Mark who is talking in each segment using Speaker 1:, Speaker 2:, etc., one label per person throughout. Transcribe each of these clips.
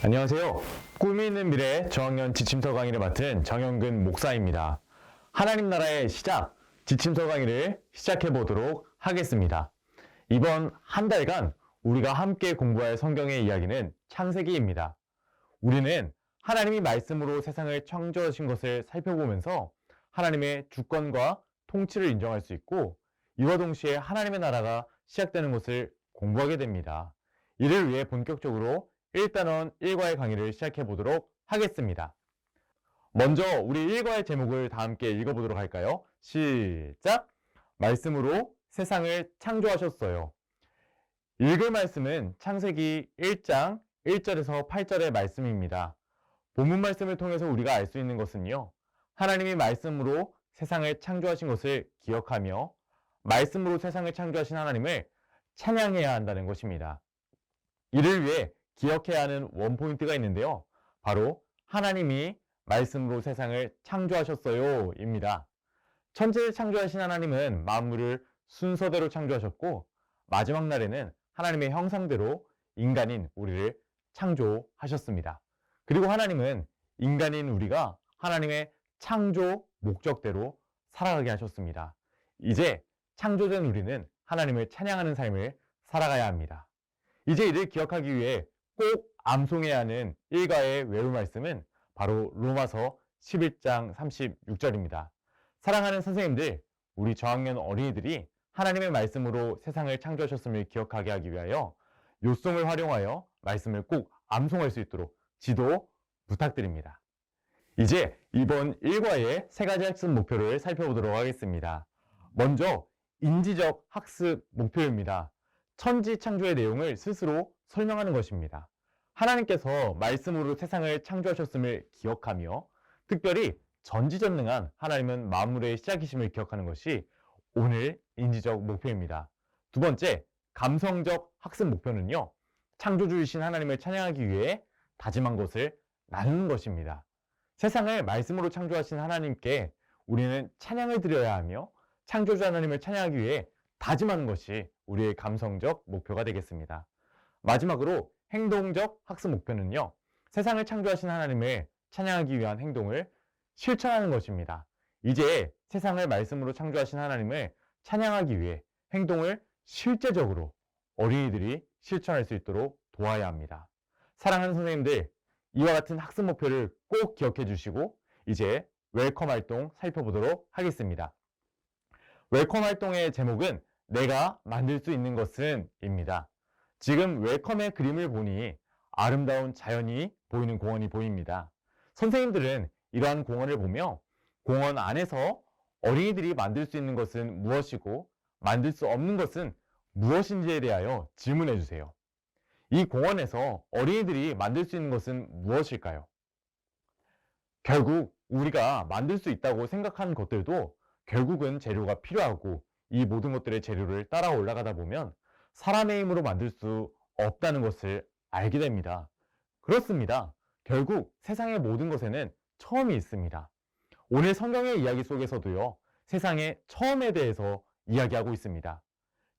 Speaker 1: 안녕하세요. 꿈이 있는 미래 저학년 지침서 강의를 맡은 정영근 목사입니다. 하나님 나라의 시작, 지침서 강의를 시작해 보도록 하겠습니다. 이번 한 달간 우리가 함께 공부할 성경의 이야기는 창세기입니다. 우리는 하나님이 말씀으로 세상을 창조하신 것을 살펴보면서 하나님의 주권과 통치를 인정할 수 있고, 이와 동시에 하나님의 나라가 시작되는 것을 공부하게 됩니다. 이를 위해 본격적으로 1단원 1과의 강의를 시작해 보도록 하겠습니다. 먼저 우리 1과의 제목을 다 함께 읽어보도록 할까요? 시작! 말씀으로 세상을 창조하셨어요. 읽을 말씀은 창세기 1장 1절에서 8절의 말씀입니다. 본문 말씀을 통해서 우리가 알 수 있는 것은요, 하나님이 말씀으로 세상을 창조하신 것을 기억하며 말씀으로 세상을 창조하신 하나님을 찬양해야 한다는 것입니다. 이를 위해 기억해야 하는 원포인트가 있는데요. 바로 하나님이 말씀으로 세상을 창조하셨어요 입니다. 천지를 창조하신 하나님은 만물을 순서대로 창조하셨고, 마지막 날에는 하나님의 형상대로 인간인 우리를 창조하셨습니다. 그리고 하나님은 인간인 우리가 하나님의 창조 목적대로 살아가게 하셨습니다. 이제 창조된 우리는 하나님을 찬양하는 삶을 살아가야 합니다. 이제 이를 기억하기 위해 꼭 암송해야 하는 1과의 외울 말씀은 바로 로마서 11장 36절입니다. 사랑하는 선생님들, 우리 저학년 어린이들이 하나님의 말씀으로 세상을 창조하셨음을 기억하게 하기 위하여 요송을 활용하여 말씀을 꼭 암송할 수 있도록 지도 부탁드립니다. 이제 이번 1과의 세 가지 학습 목표를 살펴보도록 하겠습니다. 먼저 인지적 학습 목표입니다. 천지 창조의 내용을 스스로 설명하는 것입니다. 하나님께서 말씀으로 세상을 창조하셨음을 기억하며, 특별히 전지전능한 하나님은 만물의 시작이심을 기억하는 것이 오늘 인지적 목표입니다. 두 번째, 감성적 학습 목표는요, 창조주이신 하나님을 찬양하기 위해 다짐한 것을 나누는 것입니다. 세상을 말씀으로 창조하신 하나님께 우리는 찬양을 드려야 하며, 창조주 하나님을 찬양하기 위해 다짐하는 것이 우리의 감성적 목표가 되겠습니다. 마지막으로 행동적 학습 목표는요, 세상을 창조하신 하나님을 찬양하기 위한 행동을 실천하는 것입니다. 이제 세상을 말씀으로 창조하신 하나님을 찬양하기 위해 행동을 실제적으로 어린이들이 실천할 수 있도록 도와야 합니다. 사랑하는 선생님들, 이와 같은 학습 목표를 꼭 기억해 주시고 이제 웰컴 활동 살펴보도록 하겠습니다. 웰컴 활동의 제목은 내가 만들 수 있는 것은 입니다. 지금 웰컴의 그림을 보니 아름다운 자연이 보이는 공원이 보입니다. 선생님들은 이러한 공원을 보며 공원 안에서 어린이들이 만들 수 있는 것은 무엇이고 만들 수 없는 것은 무엇인지에 대하여 질문해 주세요. 이 공원에서 어린이들이 만들 수 있는 것은 무엇일까요? 결국 우리가 만들 수 있다고 생각하는 것들도 결국은 재료가 필요하고, 이 모든 것들의 재료를 따라 올라가다 보면 사람의 힘으로 만들 수 없다는 것을 알게 됩니다. 그렇습니다. 결국 세상의 모든 것에는 처음이 있습니다. 오늘 성경의 이야기 속에서도요, 세상의 처음에 대해서 이야기하고 있습니다.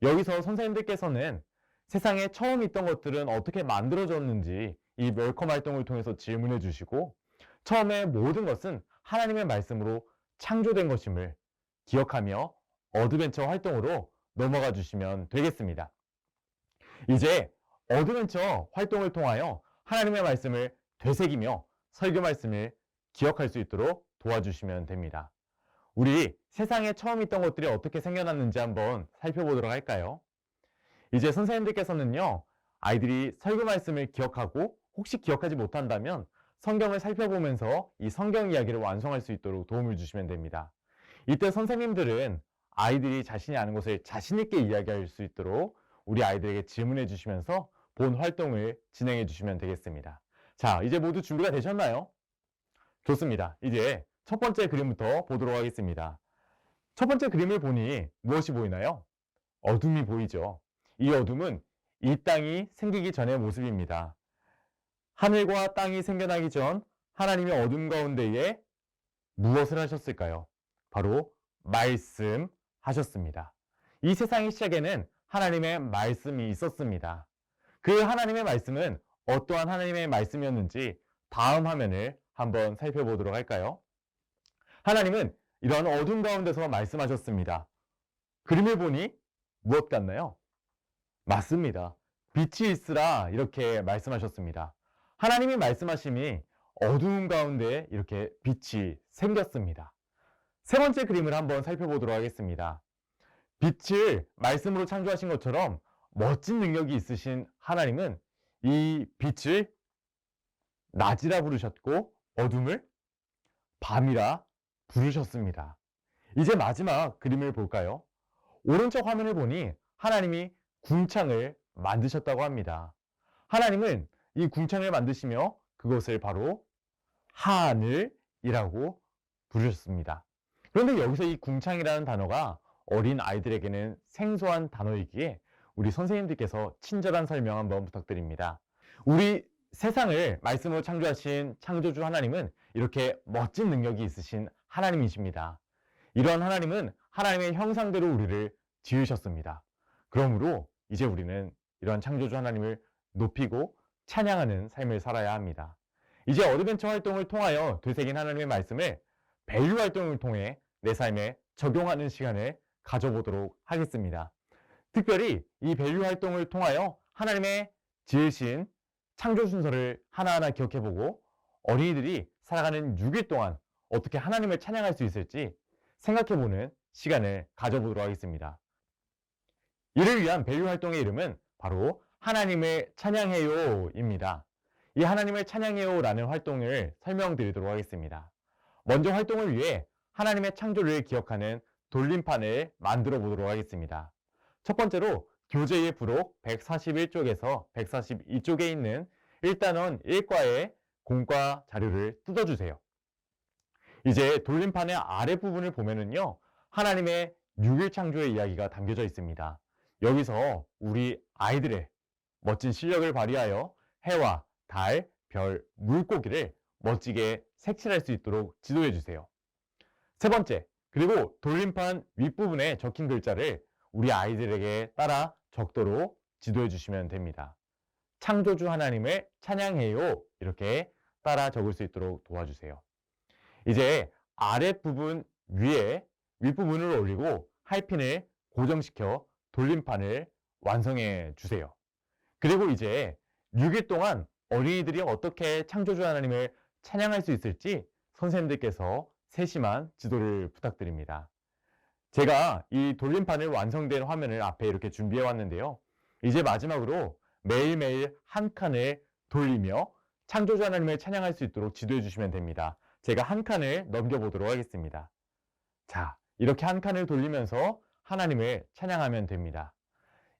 Speaker 1: 여기서 선생님들께서는 세상에 처음 있던 것들은 어떻게 만들어졌는지 이 웰컴 활동을 통해서 질문해 주시고, 처음에 모든 것은 하나님의 말씀으로 창조된 것임을 기억하며 어드벤처 활동으로 넘어가 주시면 되겠습니다. 이제 어드벤처 활동을 통하여 하나님의 말씀을 되새기며 설교 말씀을 기억할 수 있도록 도와주시면 됩니다. 우리 세상에 처음 있던 것들이 어떻게 생겨났는지 한번 살펴보도록 할까요? 이제 선생님들께서는요, 아이들이 설교 말씀을 기억하고 혹시 기억하지 못한다면 성경을 살펴보면서 이 성경 이야기를 완성할 수 있도록 도움을 주시면 됩니다. 이때 선생님들은 아이들이 자신이 아는 것을 자신 있게 이야기할 수 있도록 우리 아이들에게 질문해 주시면서 본 활동을 진행해 주시면 되겠습니다. 자, 이제 모두 준비가 되셨나요? 좋습니다. 이제 첫 번째 그림부터 보도록 하겠습니다. 첫 번째 그림을 보니 무엇이 보이나요? 어둠이 보이죠. 이 어둠은 이 땅이 생기기 전의 모습입니다. 하늘과 땅이 생겨나기 전 하나님이 어둠 가운데에 무엇을 하셨을까요? 바로 말씀하셨습니다. 이 세상의 시작에는 하나님의 말씀이 있었습니다. 그 하나님의 말씀은 어떠한 하나님의 말씀이었는지 다음 화면을 한번 살펴보도록 할까요? 하나님은 이런 어둠 가운데서 말씀하셨습니다. 그림을 보니 무엇 같나요? 맞습니다. 빛이 있으라 이렇게 말씀하셨습니다. 하나님이 말씀하심이 어두운 가운데 이렇게 빛이 생겼습니다. 세 번째 그림을 한번 살펴보도록 하겠습니다. 빛을 말씀으로 창조하신 것처럼 멋진 능력이 있으신 하나님은 이 빛을 낮이라 부르셨고 어둠을 밤이라 부르셨습니다. 이제 마지막 그림을 볼까요? 오른쪽 화면을 보니 하나님이 궁창을 만드셨다고 합니다. 하나님은 이 궁창을 만드시며 그것을 바로 하늘이라고 부르셨습니다. 그런데 여기서 이 궁창이라는 단어가 어린 아이들에게는 생소한 단어이기에 우리 선생님들께서 친절한 설명 한번 부탁드립니다. 우리 세상을 말씀으로 창조하신 창조주 하나님은 이렇게 멋진 능력이 있으신 하나님이십니다. 이러한 하나님은 하나님의 형상대로 우리를 지으셨습니다. 그러므로 이제 우리는 이러한 창조주 하나님을 높이고 찬양하는 삶을 살아야 합니다. 이제 어드벤처 활동을 통하여 되새긴 하나님의 말씀을 밸류 활동을 통해 내 삶에 적용하는 시간을 가져보도록 하겠습니다. 특별히 이 밸류 활동을 통하여 하나님의 지으신 창조 순서를 하나하나 기억해보고 어린이들이 살아가는 6일 동안 어떻게 하나님을 찬양할 수 있을지 생각해보는 시간을 가져보도록 하겠습니다. 이를 위한 밸류 활동의 이름은 바로 하나님을 찬양해요 입니다. 이 하나님을 찬양해요 라는 활동을 설명드리도록 하겠습니다. 먼저 활동을 위해 하나님의 창조를 기억하는 돌림판을 만들어 보도록 하겠습니다. 첫 번째로 교재의 부록 141쪽에서 142쪽에 있는 1단원 1과의 공과 자료를 뜯어주세요. 이제 돌림판의 아랫부분을 보면은요, 하나님의 6일 창조의 이야기가 담겨져 있습니다. 여기서 우리 아이들의 멋진 실력을 발휘하여 해와 달, 별, 물고기를 멋지게 색칠할 수 있도록 지도해 주세요. 세 번째, 그리고 돌림판 윗부분에 적힌 글자를 우리 아이들에게 따라 적도록 지도해 주시면 됩니다. 창조주 하나님을 찬양해요. 이렇게 따라 적을 수 있도록 도와주세요. 이제 아랫부분 위에 윗부분을 올리고 할핀을 고정시켜 돌림판을 완성해 주세요. 그리고 이제 6일 동안 어린이들이 어떻게 창조주 하나님을 찬양할 수 있을지 선생님들께서 세심한 지도를 부탁드립니다. 제가 이 돌림판을 완성된 화면을 앞에 이렇게 준비해 왔는데요. 이제 마지막으로 매일매일 한 칸을 돌리며 창조주 하나님을 찬양할 수 있도록 지도해 주시면 됩니다. 제가 한 칸을 넘겨보도록 하겠습니다. 자, 이렇게 한 칸을 돌리면서 하나님을 찬양하면 됩니다.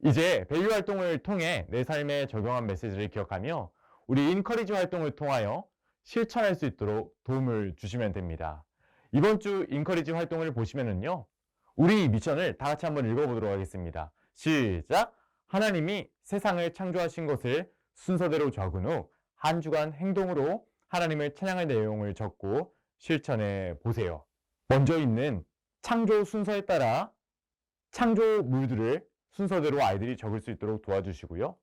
Speaker 1: 이제 밸류 활동을 통해 내 삶에 적용한 메시지를 기억하며 우리 인커리지 활동을 통하여 실천할 수 있도록 도움을 주시면 됩니다. 이번 주 인커리지 활동을 보시면은요, 우리 미션을 다 같이 한번 읽어보도록 하겠습니다. 시작! 하나님이 세상을 창조하신 것을 순서대로 적은 후 한 주간 행동으로 하나님을 찬양할 내용을 적고 실천해 보세요. 먼저 있는 창조 순서에 따라 창조물들을 순서대로 아이들이 적을 수 있도록 도와주시고요.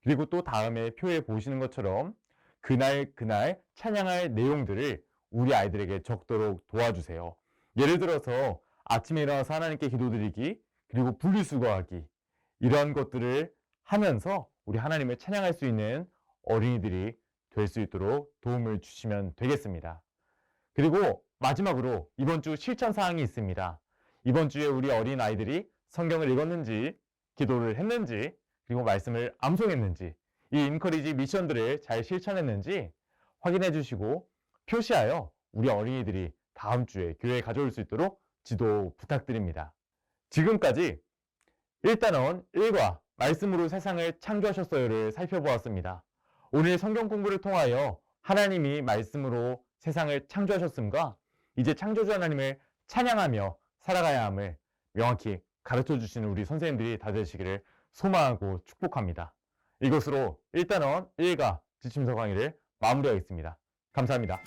Speaker 1: 그리고 또 다음에 표에 보시는 것처럼 그날 찬양할 내용들을 우리 아이들에게 적도록 도와주세요. 예를 들어서 아침에 일어나서 하나님께 기도드리기, 그리고 분리수거하기, 이러한 것들을 하면서 우리 하나님을 찬양할 수 있는 어린이들이 될 수 있도록 도움을 주시면 되겠습니다. 그리고 마지막으로 이번 주 실천 사항이 있습니다. 이번 주에 우리 어린 아이들이 성경을 읽었는지, 기도를 했는지, 그리고 말씀을 암송했는지, 이 인커리지 미션들을 잘 실천했는지 확인해 주시고 표시하여 우리 어린이들이 다음 주에 교회에 가져올 수 있도록 지도 부탁드립니다. 지금까지 1단원 1과 말씀으로 세상을 창조하셨어요를 살펴보았습니다. 오늘 성경 공부를 통하여 하나님이 말씀으로 세상을 창조하셨음과 이제 창조주 하나님을 찬양하며 살아가야 함을 명확히 가르쳐 주시는 우리 선생님들이 다 되시기를 소망하고 축복합니다. 이것으로 1단원 1과 지침서 강의를 마무리하겠습니다. 감사합니다.